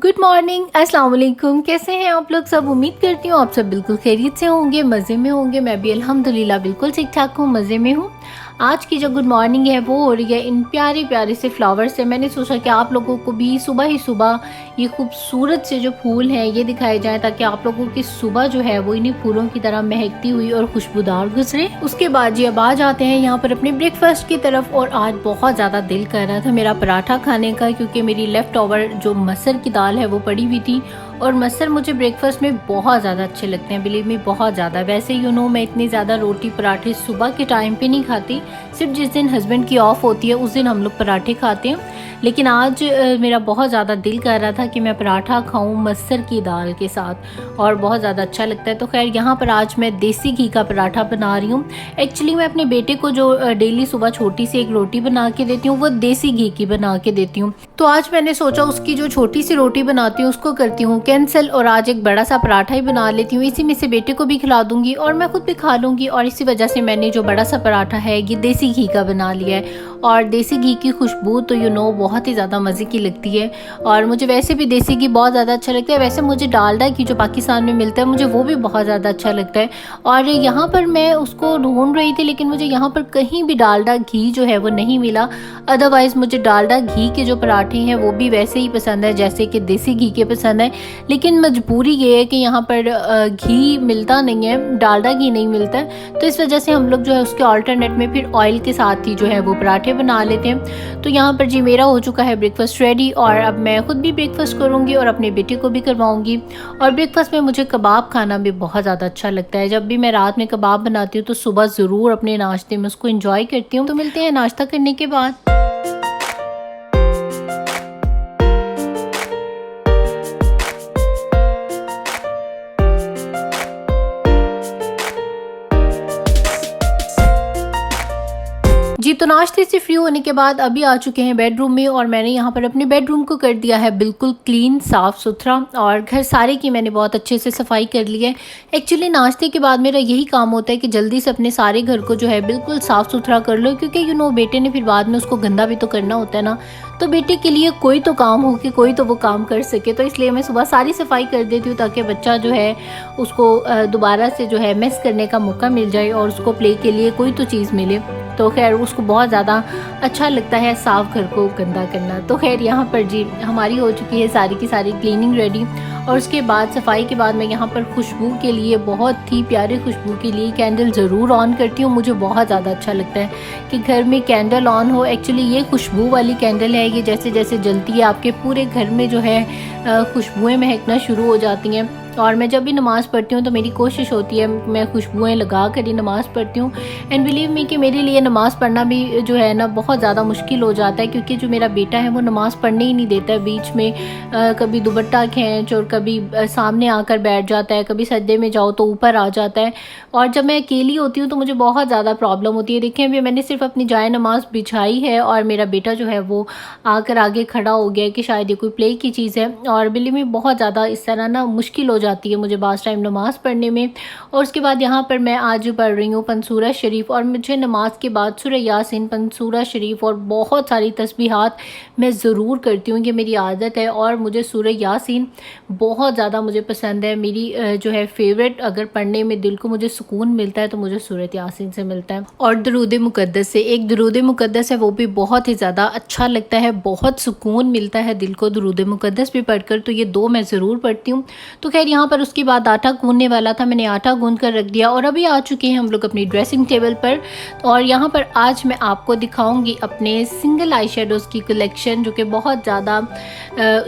Good morning, अस्सलाम वालेकुम। कैसे हैं आप लोग सब? उम्मीद करती हूँ आप सब बिल्कुल खैरियत से होंगे, मज़े में होंगे। मैं भी अल्हम्दुलिल्लाह बिल्कुल ठीक ठाक हूँ, मज़े में हूँ। आज की जो गुड मॉर्निंग है वो हो रही है इन प्यारे प्यारे से फ्लावर से। मैंने सोचा कि आप लोगों को भी सुबह ही सुबह ये खूबसूरत से जो फूल हैं ये दिखाए जाएं, ताकि आप लोगों की सुबह जो है वो इन्हीं फूलों की तरह महकती हुई और खुशबूदार गुजरे। उसके बाद जी अब आ जाते हैं यहाँ पर अपने ब्रेकफास्ट की तरफ। और आज बहुत ज़्यादा दिल कर रहा था मेरा पराठा खाने का, क्योंकि मेरी लेफ़्ट ओवर जो मसर की दाल है वो पड़ी हुई थी। और मसर मुझे ब्रेकफास्ट में बहुत ज़्यादा अच्छे लगते हैं, बिलीव मी, बहुत ज़्यादा। वैसे मैं इतनी ज़्यादा रोटी पराठे सुबह के टाइम पे नहीं खाती, सिर्फ जिस दिन हस्बैंड की ऑफ होती है उस दिन हम लोग पराठे खाते हैं। लेकिन आज मेरा बहुत ज़्यादा दिल कर रहा था कि मैं पराठा खाऊं मसर की दाल के साथ, और बहुत ज़्यादा अच्छा लगता है। तो खैर यहाँ पर आज मैं देसी घी का पराठा बना रही हूँ। एक्चुअली मैं अपने बेटे को जो डेली सुबह छोटी सी एक रोटी बना के देती हूँ वो देसी घी की बना के देती हूँ। तो आज मैंने सोचा उसकी जो छोटी सी रोटी बनाती हूँ उसको करती हूँ कैंसिल, और आज एक बड़ा सा पराठा ही बना लेती हूँ। इसी में से बेटे को भी खिला दूंगी और मैं खुद भी खा लूँगी। और इसी वजह से मैंने जो बड़ा सा पराठा है ये देसी घी का बना लिया है। और देसी घी की खुशबू तो बहुत ही ज़्यादा मज़े की लगती है। और मुझे वैसे भी देसी घी बहुत ज़्यादा अच्छा लगता है। वैसे मुझे डालडा घी जो पाकिस्तान में मिलता है मुझे वो भी बहुत ज़्यादा अच्छा लगता है। और यहाँ पर मैं उसको ढूंढ रही थी, लेकिन मुझे यहाँ पर कहीं भी डालडा घी जो है वो नहीं मिला। अदरवाइज़ मुझे डालडा घी के जो पराठे हैं वो भी वैसे ही पसंद है जैसे कि देसी घी के पसंद है। लेकिन मजबूरी ये है कि यहाँ पर घी मिलता नहीं है, डालडा घी नहीं मिलता है। तो इस वजह से हम लोग जो है उसके अल्टरनेट में फिर ऑयल के साथ ही जो है वो पराठे बना लेते हैं। तो यहाँ पर जी मेरा हो चुका है ब्रेकफास्ट रेडी, और अब मैं खुद भी ब्रेकफास्ट करूँगी और अपने बेटे को भी करवाऊँगी। और ब्रेकफास्ट में मुझे कबाब खाना भी बहुत ज़्यादा अच्छा लगता है। जब भी मैं रात में कबाब बनाती हूँ तो सुबह ज़रूर अपने नाश्ते में उसको एंजॉय करती हूँ। तो मिलते हैं नाश्ता करने के बाद। जी तो नाश्ते से फ्री होने के बाद अभी आ चुके हैं बेडरूम में, और मैंने यहाँ पर अपने बेडरूम को कर दिया है बिल्कुल क्लीन, साफ़ सुथरा। और घर सारे की मैंने बहुत अच्छे से सफाई कर ली है। एक्चुअली नाश्ते के बाद मेरा यही काम होता है कि जल्दी से अपने सारे घर को जो है बिल्कुल साफ़ सुथरा कर लो, क्योंकि बेटे ने फिर बाद में उसको गंदा भी तो करना होता है ना। तो बेटे के लिए कोई तो काम हो कि कोई तो वो काम कर सके। तो इसलिए मैं सुबह सारी सफाई कर देती हूँ, ताकि बच्चा जो है उसको दोबारा से जो है मिस करने का मौका मिल जाए और उसको प्ले के लिए कोई तो चीज़ मिले। तो खैर उसको बहुत ज़्यादा अच्छा लगता है साफ़ घर को गंदा करना। तो खैर यहाँ पर जी हमारी हो चुकी है सारी की सारी क्लीनिंग रेडी। और उसके बाद सफाई के बाद मैं यहाँ पर खुशबू के लिए, बहुत ही प्यारे खुशबू के लिए कैंडल ज़रूर ऑन करती हूँ। मुझे बहुत ज़्यादा अच्छा लगता है कि घर में कैंडल ऑन हो। एक्चुअली ये खुशबू वाली कैंडल है, ये जैसे जैसे जलती है आपके पूरे घर में जो है खुशबुएँ महकना शुरू हो जाती हैं। और मैं जब भी नमाज़ पढ़ती हूँ तो मेरी कोशिश होती है मैं खुशबुएँ लगा कर ही नमाज़ पढ़ती हूँ। एंड बिलीव मी कि मेरे लिए नमाज़ पढ़ना भी जो है ना बहुत ज़्यादा मुश्किल हो जाता है, क्योंकि जो मेरा बेटा है वो नमाज़ पढ़ने ही नहीं देता है। बीच में कभी दुपट्टा खींच, और कभी सामने आकर बैठ जाता है, कभी सजदे में जाओ तो ऊपर आ जाता है। और जब मैं अकेली होती हूँ तो मुझे बहुत ज़्यादा प्रॉब्लम होती है। देखें अभी मैंने सिर्फ अपनी जाए नमाज़ बिछाई है और मेरा बेटा जो है वो आकर आगे खड़ा हो गया कि शायद ये कोई प्ले की चीज़ है। और बिलीव मी बहुत ज़्यादा इस तरह ना मुश्किल हो जाती है मुझे बास टाइम नमाज़ पढ़ने में। और उसके बाद यहाँ पर मैं आज पढ़ रही हूँ पंसूरा शरीफ, और मुझे नमाज के बाद सूरह यासीन, पंसूरा शरीफ और बहुत सारी तस्बीहात मैं ज़रूर करती हूँ, कि मेरी आदत है। और मुझे सूरह यासीन बहुत ज़्यादा मुझे पसंद है, मेरी जो है फेवरेट। अगर पढ़ने में दिल को मुझे सुकून मिलता है तो मुझे सूरह यासीन से मिलता है। और दरूद मुक़द्दस से, एक दरूद मुक़द्दस है वो भी बहुत ही ज़्यादा अच्छा लगता है, बहुत सुकून मिलता है दिल को दरूद मुक़द्दस भी पढ़कर। तो ये दो मैं ज़रूर पढ़ती हूँ। तो खैर यहाँ पर उसके बाद आटा गूंदने वाला था, मैंने आटा गूंद कर रख दिया। और अभी आ चुके हैं हम लोग अपनी ड्रेसिंग टेबल पर। और यहाँ पर आज मैं आपको दिखाऊंगी अपने सिंगल आई शेडोज़ की कलेक्शन, जो कि बहुत ज़्यादा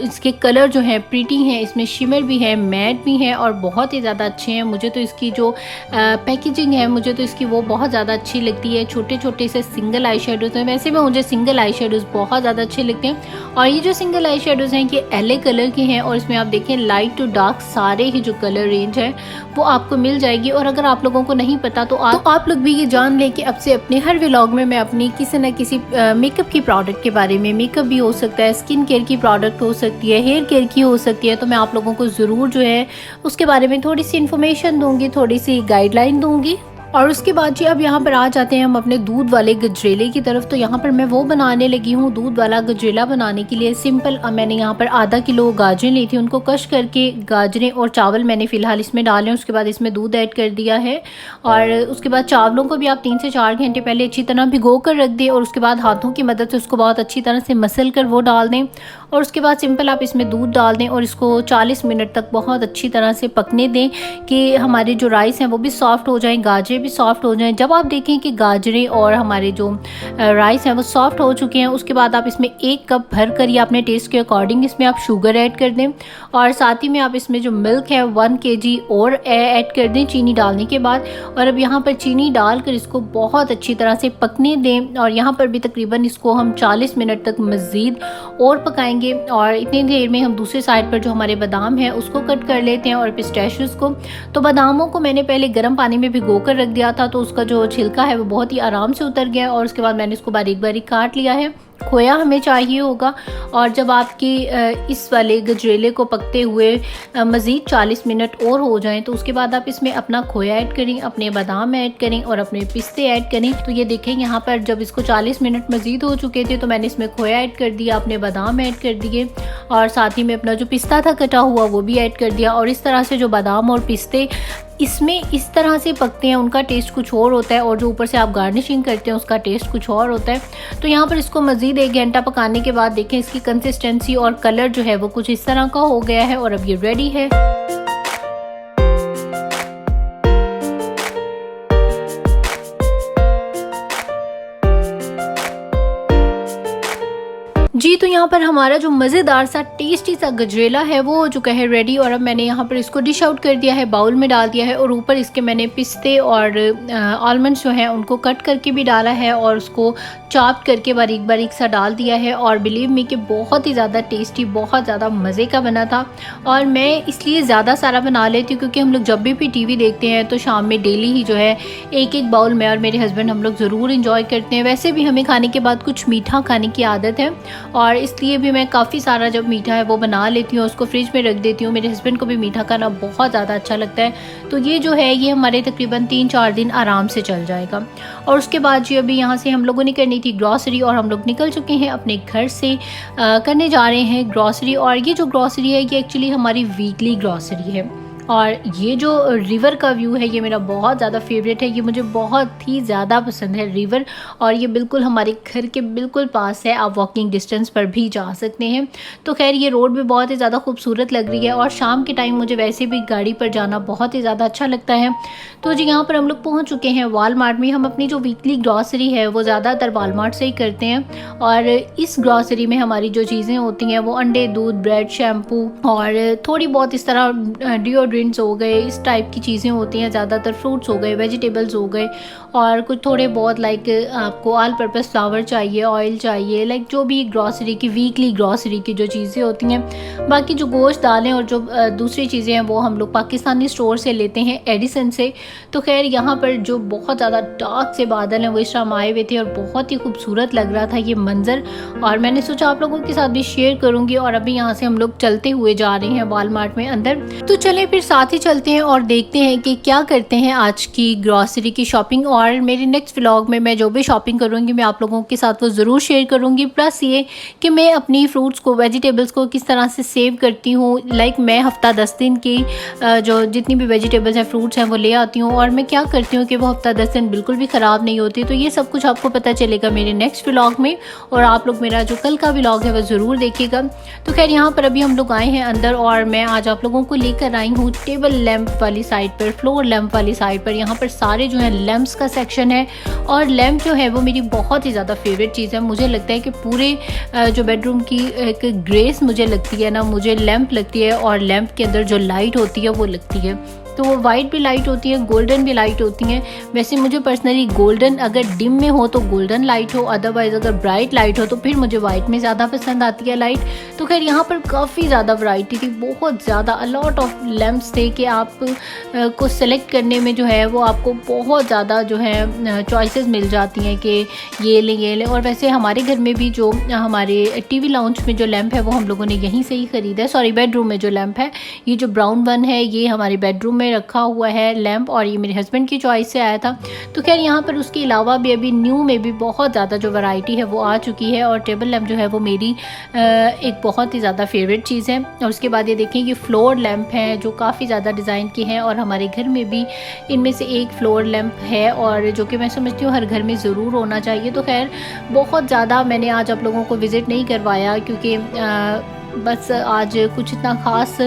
इसके कलर जो हैं प्रीटी हैं, इसमें शिमर भी है, मैट भी है, और बहुत ही ज़्यादा अच्छे हैं। मुझे तो इसकी जो पैकेजिंग है मुझे तो इसकी वो बहुत ज़्यादा अच्छी लगती है। छोटे छोटे से सिंगल आई शेडोज़ हैं, वैसे में मुझे सिंगल आई शेडोज़ बहुत ज़्यादा अच्छे लगते हैं। और ये जो सिंगल आई शेडोज़ हैं ये LA कलर के हैं, और इसमें आप देखें लाइट टू डार्क सारे ही जो कलर रेंज है वो आपको मिल जाएगी। और अगर आप लोगों को नहीं पता तो आप लोग भी ये जान लें कि अब से अपने हर व्लॉग में मैं अपनी किसी न किसी मेकअप की प्रोडक्ट के बारे में, मेकअप भी हो सकता है, स्किन केयर की प्रोडक्ट हो सकती है, हेयर केयर की हो सकती है, तो मैं आप लोगों को ज़रूर जो है उसके बारे में थोड़ी सी इन्फॉर्मेशन दूंगी, थोड़ी सी गाइडलाइन दूंगी। और उसके बाद जी अब यहाँ पर आ जाते हैं हम अपने दूध वाले गजरेले की तरफ। तो यहाँ पर मैं वो बनाने लगी हूँ। दूध वाला गजरेला बनाने के लिए सिंपल मैंने यहाँ पर आधा किलो गाजरें ली थी, उनको कश करके गाजरें और चावल मैंने फ़िलहाल इसमें डाले हैं। उसके बाद इसमें दूध ऐड कर दिया है और उसके बाद चावलों को भी आप 3 से 4 घंटे पहले अच्छी तरह भिगो कर रख दें और उसके बाद हाथों की मदद से उसको बहुत अच्छी तरह से मसल कर वो डाल दें। और उसके बाद सिंपल आप इसमें दूध डाल दें और इसको 40 मिनट तक बहुत अच्छी तरह से पकने दें कि हमारे जो राइस हैं वो भी सॉफ्ट हो जाएं, गाजरें भी सॉफ्ट हो जाएं। जब आप देखें कि गाजरें और हमारे जो राइस हैं वो सॉफ्ट हो चुके हैं, उसके बाद आप इसमें 1 कप भर कर या अपने टेस्ट के अकॉर्डिंग इसमें आप शुगर ऐड कर दें और साथ ही में आप इसमें जो मिल्क है 1 kg और ऐड कर दें चीनी डालने के बाद। और अब यहाँ पर चीनी डालकर इसको बहुत अच्छी तरह से पकने दें और यहाँ पर भी तकरीबन इसको हम 40 मिनट तक मज़ीद और पकाएंगे। और इतनी देर में हम दूसरे साइड पर जो हमारे बादाम है उसको कट कर लेते हैं और पिस्ताशियोज को। तो बादामों को मैंने पहले गर्म पानी में भिगो कर रख दिया था, तो उसका जो छिलका है वो बहुत ही आराम से उतर गया और उसके बाद मैंने इसको बारीक बारीक काट लिया है। खोया हमें चाहिए होगा और जब आपकी इस वाले गजरेले को पकते हुए मज़ीद 40 मिनट और हो जाएं तो उसके बाद आप इसमें अपना खोया ऐड करें, अपने बादाम ऐड करें और अपने पिस्ते ऐड करें। तो ये देखें यहाँ पर जब इसको 40 मिनट मज़ीद हो चुके थे तो मैंने इसमें खोया ऐड कर दिया, अपने बादाम ऐड कर दिए और साथ ही में अपना जो पिस्ता था कटा हुआ वो भी ऐड कर दिया। और इस तरह से जो बादाम और पिस्ते इसमें इस तरह से पकते हैं उनका टेस्ट कुछ और होता है और जो ऊपर से आप गार्निशिंग करते हैं उसका टेस्ट कुछ और होता है। तो यहाँ पर इसको मज़ीद 1 घंटा पकाने के बाद देखें इसकी कंसिस्टेंसी और कलर जो है वो कुछ इस तरह का हो गया है और अब ये रेडी है। जी तो यहाँ पर हमारा जो मज़ेदार सा टेस्टी सा गजरेला है वो हो चुका है रेडी और अब मैंने यहाँ पर इसको डिश आउट कर दिया है, बाउल में डाल दिया है और ऊपर इसके मैंने पिस्ते और आलमंड्स जो हैं उनको कट करके भी डाला है और उसको चॉप करके बारीक बारीक सा डाल दिया है। और बिलीव मी कि बहुत ही ज़्यादा टेस्टी, बहुत ज़्यादा मज़े का बना था। और मैं इसलिए ज़्यादा सारा बना लेती हूँ क्योंकि हम लोग जब भी टीवी देखते हैं तो शाम में डेली ही जो है एक बाउल में और मेरे हस्बैंड हम लोग ज़रूर इंजॉय करते हैं। वैसे भी हमें खाने के बाद कुछ मीठा खाने की आदत है और इसलिए भी मैं काफ़ी सारा जब मीठा है वो बना लेती हूँ, उसको फ्रिज में रख देती हूँ। मेरे हस्बैंड को भी मीठा खाना बहुत ज़्यादा अच्छा लगता है। तो ये जो है ये हमारे तकरीबन 3-4 दिन आराम से चल जाएगा। और उसके बाद जी अभी यहाँ से हम लोगों ने करनी थी ग्रॉसरी और हम लोग निकल चुके हैं अपने घर से करने जा रहे हैं ग्रॉसरी। और ये जो ग्रॉसरी है ये एक्चुअली हमारी वीकली ग्रॉसरी है। और ये जो रिवर का व्यू है ये मेरा बहुत ज़्यादा फेवरेट है, ये मुझे बहुत ही ज़्यादा पसंद है रिवर। और ये बिल्कुल हमारे घर के बिल्कुल पास है, आप वॉकिंग डिस्टेंस पर भी जा सकते हैं। तो खैर ये रोड भी बहुत ही ज़्यादा खूबसूरत लग रही है और शाम के टाइम मुझे वैसे भी गाड़ी पर जाना बहुत ही ज़्यादा अच्छा लगता है। तो जी यहाँ पर हम लोग पहुँच चुके हैं वालमार्ट में। हम अपनी जो वीकली ग्रॉसरी है वो ज़्यादातर वालमार्ट से ही करते हैं और इस ग्रॉसरी में हमारी जो चीज़ें होती हैं वो अंडे, दूध, ब्रेड, शैम्पू और थोड़ी बहुत इस तरह डिओड्रेंट्स हो गए, इस टाइप की चीज़ें होती हैं। ज़्यादातर फ्रूट्स हो गए, वेजिटेबल्स हो गए और कुछ थोड़े बहुत लाइक आपको ऑल पर्पस फ्लावर चाहिए, ऑयल चाहिए, लाइक जो भी ग्रॉसरी की वीकली ग्रॉसरी की जो चीज़ें होती हैं। बाकी जो गोश्त, दालें और जो दूसरी चीज़ें हैं वो हम लोग पाकिस्तानी स्टोर से लेते हैं, एडिसन से। तो खैर यहाँ पर जो बहुत ज़्यादा डार्क से बादल हैं वो इस टाइम आए हुए थे और बहुत ही खूबसूरत लग रहा था ये मंज़र और मैंने सोचा आप लोगों के साथ भी शेयर करूँगी। और अभी यहाँ से हम लोग चलते हुए जा रहे हैं वालमार्ट में अंदर। तो चलें फिर साथ ही चलते हैं और देखते हैं कि क्या करते हैं आज की ग्रॉसरी की शॉपिंग। और मेरे नेक्स्ट व्लॉग में मैं जो भी शॉपिंग करूँगी मैं आप लोगों के साथ वो ज़रूर शेयर करूँगी। प्लस ये कि मैं अपनी फ्रूट्स को, वेजिटेबल्स को किस तरह से सेव करती हूँ। लाइक मैं हफ्ता 10 दिन की जो जितनी भी वेजिटेबल्स हैं, फ्रूट्स हैं वो ले आती हूँ और मैं क्या करती हूँ कि वो हफ्ता 10 दिन बिल्कुल भी ख़राब नहीं होती। तो ये सब कुछ आपको पता चलेगा मेरे नेक्स्ट व्लॉग में और आप लोग मेरा जो कल का व्लॉग है वो ज़रूर देखिएगा। तो खैर यहाँ पर अभी हम लोग आए हैं अंदर और मैं आज आप लोगों को लेकर आई हूँ टेबल लैंप वाली साइड पर, फ्लोर लैंप वाली साइड पर। यहाँ पर सारे जो है लैंप्स का सेक्शन है और लैंप जो है वो मेरी बहुत ही ज़्यादा फेवरेट चीज़ है। मुझे लगता है कि पूरे जो बेडरूम की एक ग्रेस मुझे लगती है ना, मुझे लैंप लगती है और लैंप के अंदर जो लाइट होती है वो लगती है। तो वो वाइट भी लाइट होती है, गोल्डन भी लाइट होती हैं। वैसे मुझे पर्सनली गोल्डन अगर डिम में हो तो गोल्डन लाइट हो, अदरवाइज़ अगर ब्राइट लाइट हो तो फिर मुझे वाइट में ज़्यादा पसंद आती है लाइट। तो खैर यहाँ पर काफ़ी ज़्यादा वैरायटी थी, बहुत ज़्यादा अलॉट ऑफ लैंप्स थे कि आप को सेलेक्ट करने में जो है वो आपको बहुत ज़्यादा जो है चॉइसेस मिल जाती हैं कि ये लें। और वैसे हमारे घर में भी जो हमारे टीवी लाउंज में जो लैंप है वो हम लोगों ने यहीं से ही ख़रीदा है। सॉरी, बेडरूम में जो लैंप है, ये जो ब्राउन वन है ये हमारे बेडरूम में रखा हुआ है लैम्प, और ये मेरे हस्बैंड की चॉइस से आया था। तो खैर यहाँ पर उसके अलावा भी अभी न्यू में भी बहुत ज़्यादा जो वैरायटी है वो आ चुकी है, और टेबल लैम्प जो है वो मेरी एक बहुत ही ज़्यादा फेवरेट चीज़ है। और उसके बाद ये देखें कि फ्लोर लैम्प हैं जो काफ़ी ज़्यादा डिज़ाइन के हैं, और हमारे घर में भी इनमें से एक फ्लोर लैम्प है, और जो कि मैं समझती हूँ हर घर में ज़रूर होना चाहिए। तो खैर बहुत ज़्यादा मैंने आज आप लोगों को विज़िट नहीं करवाया, क्योंकि बस आज कुछ इतना ख़ास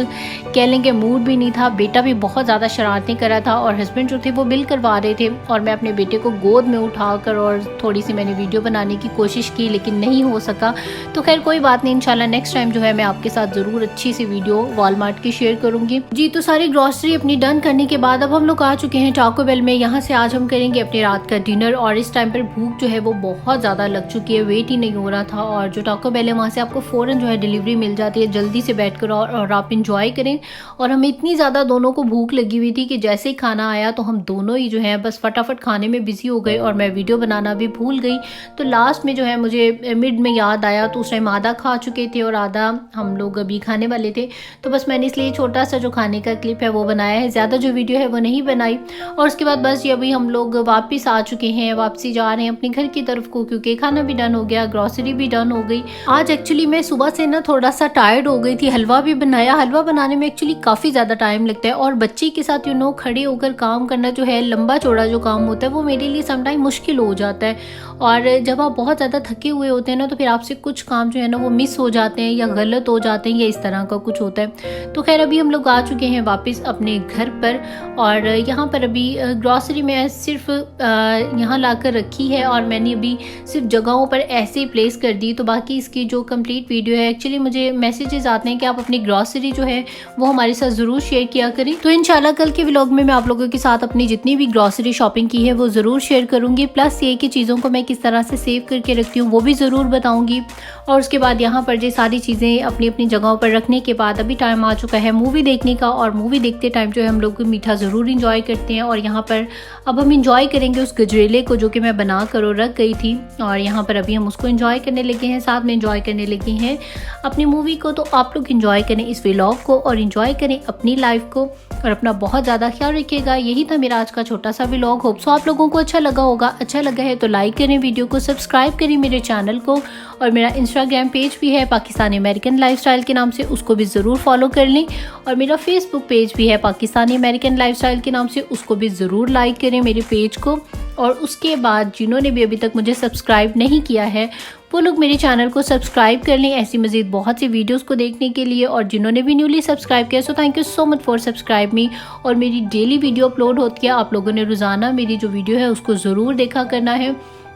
कह लें कि मूड भी नहीं था। बेटा भी बहुत ज़्यादा शरारतें कर रहा था, और हस्बैंड जो थे वो बिल करवा रहे थे, और मैं अपने बेटे को गोद में उठाकर और थोड़ी सी मैंने वीडियो बनाने की कोशिश की, लेकिन नहीं हो सका। तो खैर कोई बात नहीं, इंशाल्लाह नेक्स्ट टाइम जो है मैं आपके साथ ज़रूर अच्छी सी वीडियो वॉलमार्ट की शेयर करूँगी जी। तो सारी ग्रॉसरी अपनी डन करने के बाद अब हम लोग आ चुके हैं टाको बेल में। यहाँ से आज हम करेंगे अपने रात का डिनर, और इस टाइम पर भूख जो है वो बहुत ज़्यादा लग चुकी है, वेट ही नहीं हो रहा था। और जो टाको बेल है वहाँ से आपको फ़ौरन जो है डिलीवरी मिल जाती है, जल्दी से बैठ कर और आप इंजॉय करें। और हमें इतनी ज़्यादा दोनों को भूख लगी हुई थी कि जैसे ही खाना आया तो हम दोनों ही जो है बस फटाफट खाने में बिजी हो गए, और मैं वीडियो बनाना भी भूल गई। तो लास्ट में जो है मुझे मिड में याद आया, तो उस टाइम आधा खा चुके थे और आधा हम लोग अभी खाने वाले थे। तो बस मैंने इसलिए छोटा सा जो खाने का क्लिप है वो बनाया है, ज़्यादा जो वीडियो है वो नहीं बनाई। और उसके बाद बस ये अभी हम लोग वापस आ चुके हैं, वापसी जा रहे हैं अपने घर की तरफ को, क्योंकि खाना भी डन हो गया, ग्रॉसरी भी डन हो गई। आज एक्चुअली मैं सुबह से ना थोड़ा सा टायर्ड हो गई थी। हलवा भी बनाया, हलवा बनाने में एक्चुअली काफ़ी ज़्यादा टाइम लगता है, और बच्चे के साथ खड़े होकर काम करना जो है, लंबा चौड़ा जो काम होता है वो मेरे लिए समटाइम मुश्किल हो जाता है। और जब आप बहुत ज़्यादा थके हुए होते हैं ना, तो फिर आपसे कुछ काम जो है ना वो मिस हो जाते हैं, या गलत हो जाते हैं, या इस तरह का कुछ होता है। तो खैर अभी हम लोग आ चुके हैं वापस अपने घर पर, और यहाँ पर अभी ग्रॉसरी में सिर्फ यहाँ लाकर रखी है, और मैंने अभी सिर्फ जगहों पर ऐसे ही प्लेस कर दी। तो बाकी इसकी जो कंप्लीट वीडियो है, एक्चुअली मुझे मैसेजेस आते हैं कि आप अपनी ग्रॉसरी जो है वो हमारे साथ ज़रूर शेयर किया करें। तो इंशाल्लाह कल के व्लॉग में मैं आप लोगों के साथ अपनी जितनी भी ग्रॉसरी शॉपिंग की है वो ज़रूर शेयर करूँगी, प्लस ये कि चीज़ों को मैं किस तरह से सेव करके रखती हूँ वो भी ज़रूर बताऊँगी। और उसके बाद यहाँ पर ये सारी चीज़ें अपनी अपनी जगहों पर रखने के बाद अभी टाइम आ चुका है मूवी देखने का, और मूवी देखते टाइम जो है हम लोग मीठा ज़रूर इंजॉय करते हैं। और यहाँ पर अब हम इंजॉय करेंगे उस गजरेले को जो कि मैं बना कर और रख गई थी, और यहाँ पर अभी हम उसको इंजॉय करने लगे हैं, साथ में इंजॉय करने लगे हैं अपनी मूवी को। तो आप लोग इंजॉय करें इस व्लॉग को, और इंजॉय करें अपनी लाइफ को, और अपना बहुत ज़्यादा ख्याल रखिएगा। यही था मेरा आज का छोटा सा व्लॉग। होप सो आप लोगों को अच्छा लगा होगा। अच्छा लगा है तो लाइक करें वीडियो को, सब्सक्राइब करें मेरे चैनल को, और मेरा इंस्टाग्राम पेज भी है पाकिस्तानी अमेरिकन लाइफस्टाइल के नाम से, उसको भी ज़रूर फॉलो कर लें। और मेरा फेसबुक पेज भी है पाकिस्तानी अमेरिकन लाइफस्टाइल के नाम से, उसको भी ज़रूर लाइक करें मेरे पेज को। और उसके बाद जिन्होंने भी अभी तक मुझे सब्सक्राइब नहीं किया है वो लोग मेरे चैनल को सब्सक्राइब कर लें ऐसी मज़ीद बहुत सी वीडियोस को देखने के लिए। और जिन्होंने भी न्यूली सब्सक्राइब किया, so thank you so much for subscribe मी। और मेरी डेली वीडियो अपलोड होती है, आप लोगों ने रोज़ाना मेरी जो वीडियो है उसको ज़रूर देखा करना है।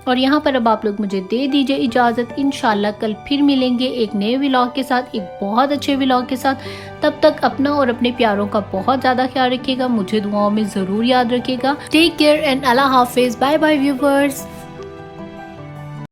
और यहाँ पर अब आप लोग मुझे दे दीजिए इजाज़त। इंशाल्लाह कल फिर मिलेंगे एक नए व्लॉग के साथ, एक बहुत अच्छे व्लॉग के साथ। तब तक अपना और अपने प्यारों का बहुत ज़्यादा ख्याल रखिएगा, मुझे दुआओं में ज़रूर याद रखिएगा। टेक केयर एंड अल्लाह हाफिज़, बाय बाय व्यूवर्स।